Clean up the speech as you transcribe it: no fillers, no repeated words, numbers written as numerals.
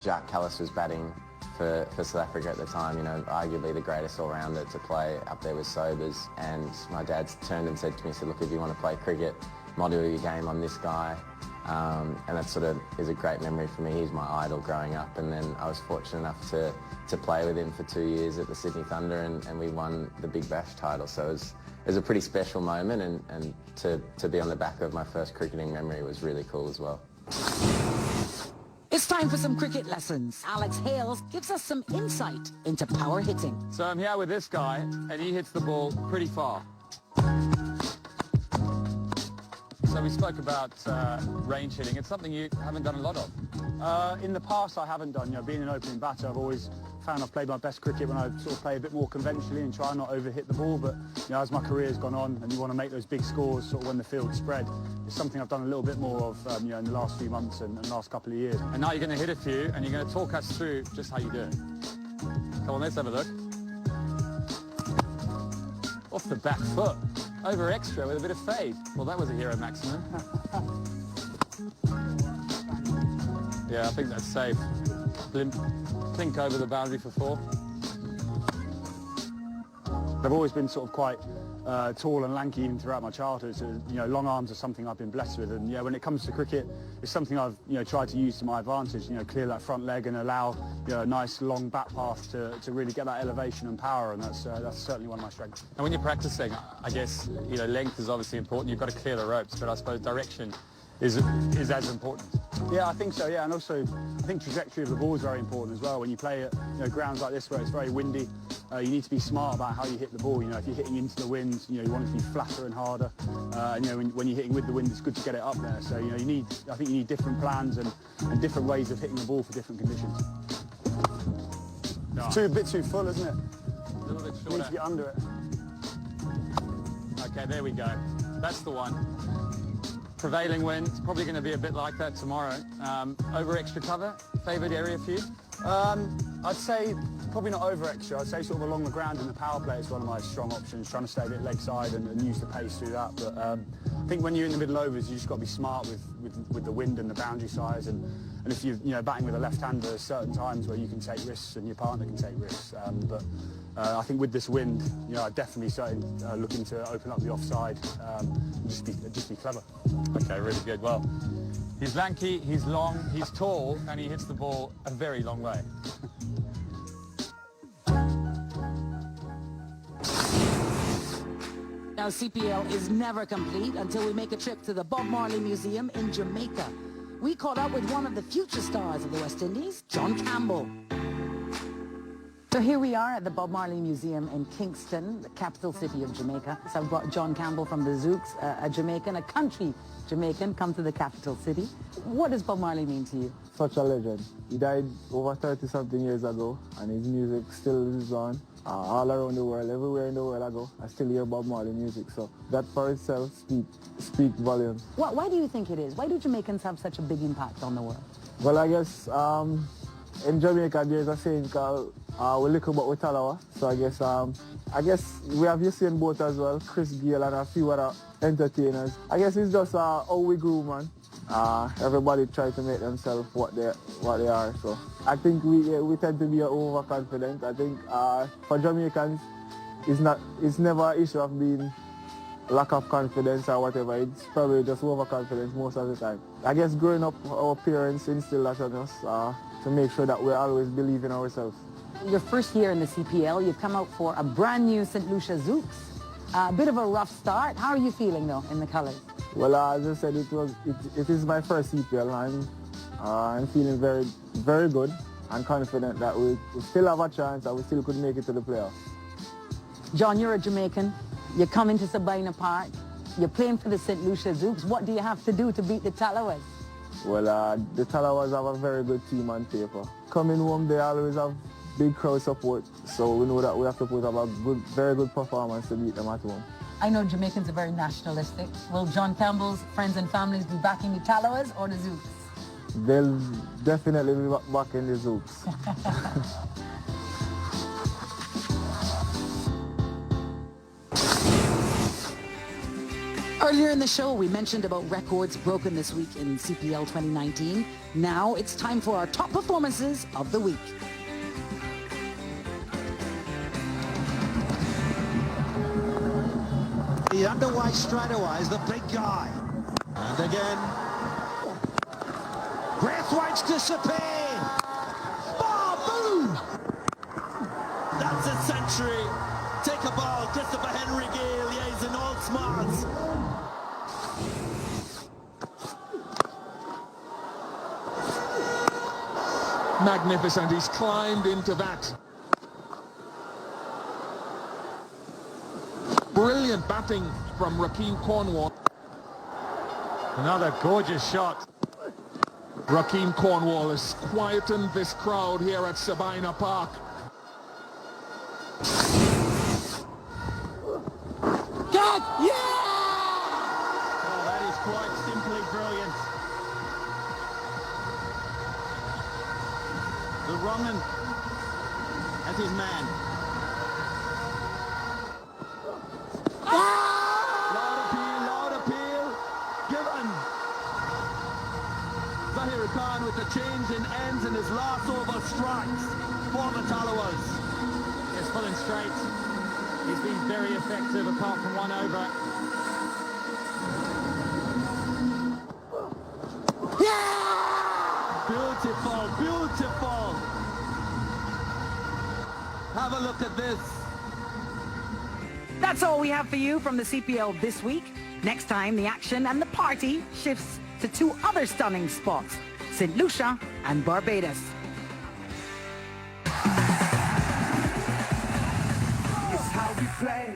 Jacques Kallis was batting for South Africa at the time, you know, arguably the greatest all-rounder to play up there with Sobers. And my dad turned and said to me, he said, look, if you want to play cricket, model your game on this guy. And that sort of is a great memory for me. He's my idol growing up, and then I was fortunate enough to play with him for 2 years at the Sydney Thunder, and we won the Big Bash title. So it was a pretty special moment, and to be on the back of my first cricketing memory was really cool as well. It's time for some cricket lessons. Alex Hales gives us some insight into power hitting. So I'm here with this guy, and he hits the ball pretty far. So we spoke about range hitting. It's something you haven't done a lot of. In the past, I haven't done. You know, being an opening batter, I've always found I've played my best cricket when I sort of play a bit more conventionally and try not overhit the ball. But you know, as my career's gone on, and you want to make those big scores, sort of when the field's spread, it's something I've done a little bit more of, you know, in the last few months and the last couple of years. And now you're going to hit a few, and you're going to talk us through just how you do it. Come on, let's have a look. Off the back foot, over extra with a bit of fade. Well, that was a hero maximum. Yeah, I think that's safe. Clink over the boundary for 4. I've always been sort of quite tall and lanky even throughout my childhood. So, you know, long arms are something I've been blessed with, and yeah, when it comes to cricket, it's something I've, you know, tried to use to my advantage. You know, clear that front leg and allow, you know, a nice long bat path to really get that elevation and power, and that's certainly one of my strengths. And when you're practicing, I guess, you know, length is obviously important. You've got to clear the ropes, but I suppose direction is as important. Yeah, I think so, yeah, and also I think trajectory of the ball is very important as well. When you play at, you know, grounds like this where it's very windy, you need to be smart about how you hit the ball. You know, if you're hitting into the wind, you know, you want it to be flatter and harder. And, you know, when you're hitting with the wind, it's good to get it up there. So, you know, I think you need different plans and different ways of hitting the ball for different conditions. No. It's a bit too full, isn't it? A little bit shorter. You need to get under it. Okay, there we go. That's the one. Prevailing wind, it's probably going to be a bit like that tomorrow. Over extra cover, favoured area for you? I'd say probably not over extra. I'd say sort of along the ground in the power play is one of my strong options, trying to stay a bit leg side and use the pace through that. But I think when you're in the middle overs, you just got to be smart with the wind and the boundary size. And if you're, you know, batting with a left-hander, there's certain times where you can take risks and your partner can take risks. But I think with this wind, you know, I'd definitely started looking to open up the offside and just be clever. Okay, really good. Well, he's lanky, he's long, he's tall, and he hits the ball a very long way. Now, CPL is never complete until we make a trip to the Bob Marley Museum in Jamaica. We caught up with one of the future stars of the West Indies, John Campbell. So here we are at the Bob Marley Museum in Kingston, the capital city of Jamaica. So I've brought John Campbell from the Zouks, a Jamaican, a country Jamaican, come to the capital city. What does Bob Marley mean to you? Such a legend. He died over 30-something years ago, and his music still lives on all around the world. Everywhere in the world I go, I still hear Bob Marley music. So that for itself speaks volumes. Why do you think it is? Why do Jamaicans have such a big impact on the world? Well, I guess in Jamaica there's a saying called we little but we talawa. So I guess we have Usain Bolt as well, Chris Gayle and a few other entertainers. I guess it's just how we grew, man. Everybody try to make themselves what they are. So I think we tend to be overconfident. I think for Jamaicans, it's never an issue of being lack of confidence or whatever. It's probably just overconfidence most of the time. I guess growing up, our parents instilled that on us to make sure that we always believe in ourselves. Your first year in the CPL, you've come out for a brand new St. Lucia Zouks. A bit of a rough start. How are you feeling though in the colours? Well, as I said, it is my first CPL. I'm feeling very, very good and confident that we still have a chance and we still could make it to the playoffs. John, you're a Jamaican. You're coming to Sabina Park. You're playing for the St. Lucia Zouks. What do you have to do to beat the Talawas? Well, the Talawas have a very good team on paper. Coming home, they always have big crowd support, so we know that we have to put up a very good performance to beat them at home. I know Jamaicans are very nationalistic. Will John Campbell's friends and families be backing the Talawas or the Zouks? They'll definitely be backing the Zouks. Earlier in the show, we mentioned about records broken this week in CPL 2019. Now it's time for our top performances of the week. The underway straight away is the big guy. And again, Braithwaite's disappeared. Boom! That's a century. Take a ball, Christopher Henry Gale, yeah, he's in all smarts. Magnificent, he's climbed into that. Brilliant batting from Rakeem Cornwall. Another gorgeous shot. Rakeem Cornwall has quietened this crowd here at Sabina Park. God, yeah! Oh, that is quite simply brilliant. The wrong as his man. Loud appeal, given. Zahir Khan with the change in ends and his last over strikes for the Tallawahs. Yes, full and straight. He's been very effective apart from one over. Beautiful, beautiful. Have a look at this. That's all we have for you from the CPL this week. Next time, the action and the party shifts to two other stunning spots, St. Lucia and Barbados. It's how we play.